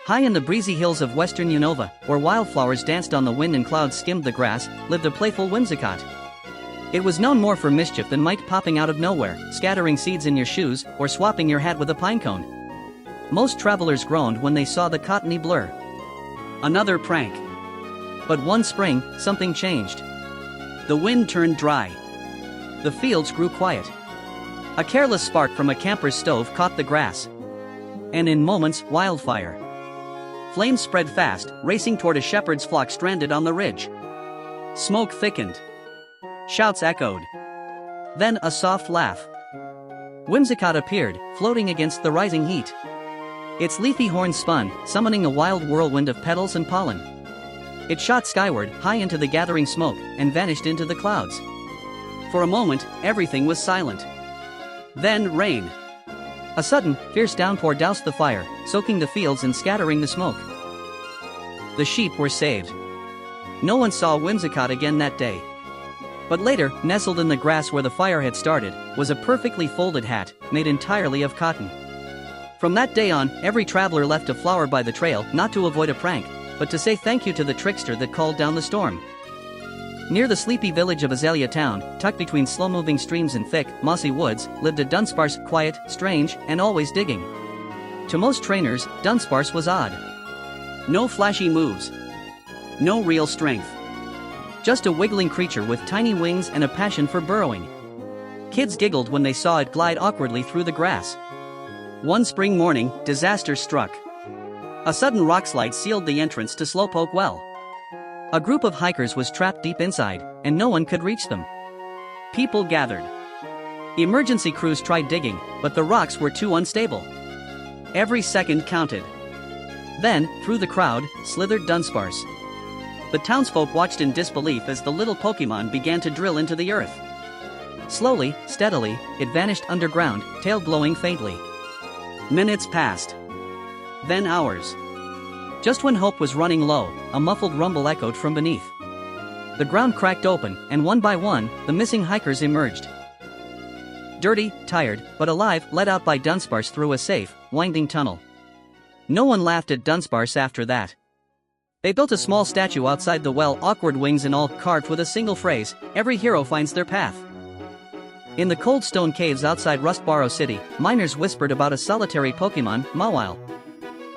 High in the breezy hills of western Unova, where wildflowers danced on the wind and clouds skimmed the grass, lived a playful Whimsicott. It was known more for mischief than might, popping out of nowhere, scattering seeds in your shoes, or swapping your hat with a pinecone. Most travelers groaned when they saw the cottony blur. Another prank. But one spring, something changed. The wind turned dry. The fields grew quiet. A careless spark from a camper's stove caught the grass. And in moments, wildfire. Flames spread fast, racing toward a shepherd's flock stranded on the ridge. Smoke thickened. Shouts echoed. Then a soft laugh. Whimsicott appeared, floating against the rising heat. Its leafy horn spun, summoning a wild whirlwind of petals and pollen. It shot skyward, high into the gathering smoke, and vanished into the clouds. For a moment, everything was silent. Then rain. A sudden, fierce downpour doused the fire, soaking the fields and scattering the smoke. The sheep were saved. No one saw Whimsicott again that day. But later, nestled in the grass where the fire had started, was a perfectly folded hat, made entirely of cotton. From that day on, every traveler left a flower by the trail, not to avoid a prank, but to say thank you to the trickster that called down the storm. Near the sleepy village of Azalea Town, tucked between slow-moving streams and thick, mossy woods, lived a Dunsparce, quiet, strange, and always digging. To most trainers, Dunsparce was odd. No flashy moves. No real strength. Just a wiggling creature with tiny wings and a passion for burrowing. Kids giggled when they saw it glide awkwardly through the grass. One spring morning, disaster struck. A sudden rockslide sealed the entrance to Slowpoke Well. A group of hikers was trapped deep inside, and no one could reach them. People gathered. Emergency crews tried digging, but the rocks were too unstable. Every second counted. Then, through the crowd, slithered Dunsparce. The townsfolk watched in disbelief as the little Pokemon began to drill into the earth. Slowly, steadily, it vanished underground, tail glowing faintly. Minutes passed. Then hours. Just when hope was running low, a muffled rumble echoed from beneath. The ground cracked open, and one by one, the missing hikers emerged. Dirty, tired, but alive, led out by Dunsparce through a safe, winding tunnel. No one laughed at Dunsparce after that. They built a small statue outside the well, awkward wings and all, carved with a single phrase, "Every hero finds their path." In the cold stone caves outside Rustboro City, miners whispered about a solitary Pokemon, Mawile.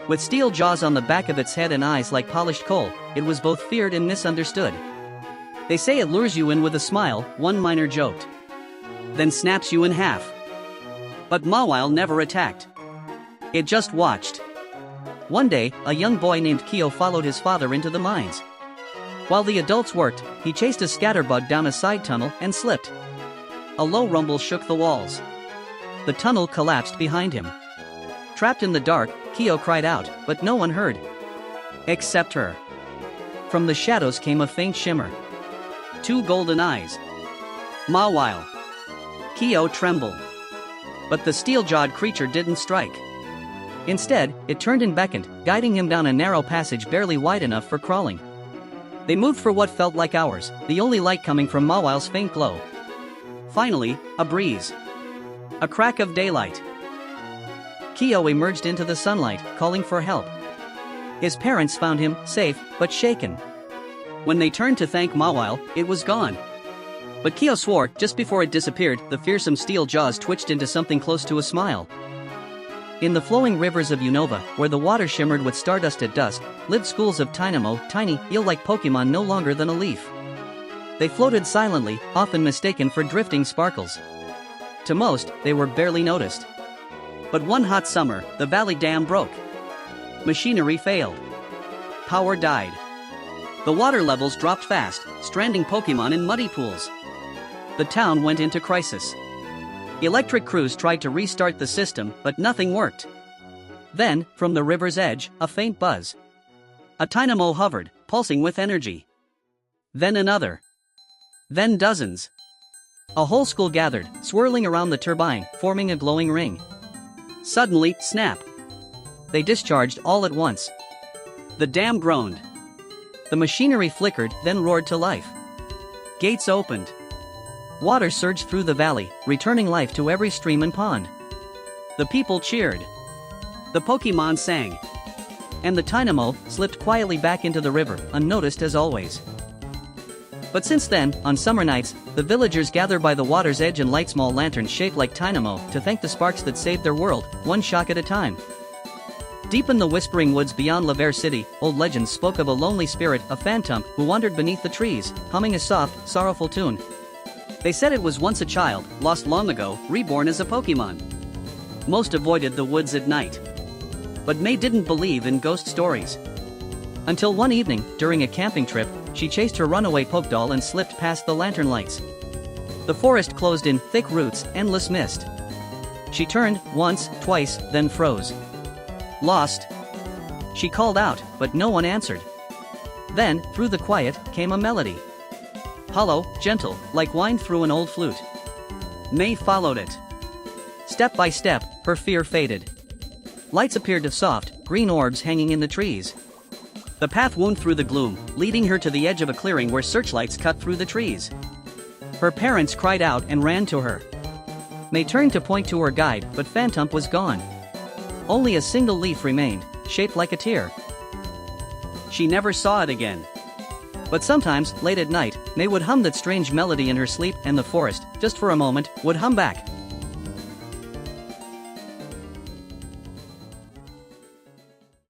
With steel jaws on the back of its head and eyes like polished coal, it was both feared and misunderstood. "They say it lures you in with a smile," one miner joked. "Then snaps you in half." But Mawile never attacked. It just watched. One day, a young boy named Keo followed his father into the mines. While the adults worked, he chased a scatterbug down a side tunnel and slipped. A low rumble shook the walls. The tunnel collapsed behind him. Trapped in the dark, Keo cried out, but no one heard. Except her. From the shadows came a faint shimmer. 2 golden eyes. Mawile. Keo trembled. But the steel-jawed creature didn't strike. Instead, it turned and beckoned, guiding him down a narrow passage barely wide enough for crawling. They moved for what felt like hours, the only light coming from Mawile's faint glow. Finally, a breeze. A crack of daylight. Keo emerged into the sunlight, calling for help. His parents found him, safe, but shaken. When they turned to thank Mawile, it was gone. But Keo swore, just before it disappeared, the fearsome steel jaws twitched into something close to a smile. In the flowing rivers of Unova, where the water shimmered with stardust at dusk, lived schools of Tynamo, tiny, eel-like Pokemon no longer than a leaf. They floated silently, often mistaken for drifting sparkles. To most, they were barely noticed. But one hot summer, the valley dam broke. Machinery failed. Power died. The water levels dropped fast, stranding Pokemon in muddy pools. The town went into crisis. Electric crews tried to restart the system, but nothing worked. Then, from the river's edge, a faint buzz. A Tynamo hovered, pulsing with energy. Then another. Then dozens. A whole school gathered, swirling around the turbine, forming a glowing ring. Suddenly, snap. They discharged all at once. The dam groaned. The machinery flickered, then roared to life. Gates opened. Water surged through the valley, returning life to every stream and pond. The people cheered. The Pokemon sang. And the Tynamo slipped quietly back into the river, unnoticed as always. But since then, on summer nights, the villagers gather by the water's edge and light small lanterns shaped like Tynamo to thank the sparks that saved their world, one shock at a time. Deep in the whispering woods beyond Laver City, old legends spoke of a lonely spirit, a phantom, who wandered beneath the trees, humming a soft, sorrowful tune. They said it was once a child, lost long ago, reborn as a Pokemon. Most avoided the woods at night. But May didn't believe in ghost stories. Until one evening, during a camping trip, she chased her runaway Pokedoll and slipped past the lantern lights. The forest closed in, thick roots, endless mist. She turned, once, twice, then froze. Lost. She called out, but no one answered. Then, through the quiet, came a melody. Hollow, gentle, like wine through an old flute. May followed it. Step by step, her fear faded. Lights appeared of soft, green orbs hanging in the trees. The path wound through the gloom, leading her to the edge of a clearing where searchlights cut through the trees. Her parents cried out and ran to her. May turned to point to her guide, but Phantom was gone. Only a single leaf remained, shaped like a tear. She never saw it again. But sometimes, late at night, May would hum that strange melody in her sleep, and the forest, just for a moment, would hum back.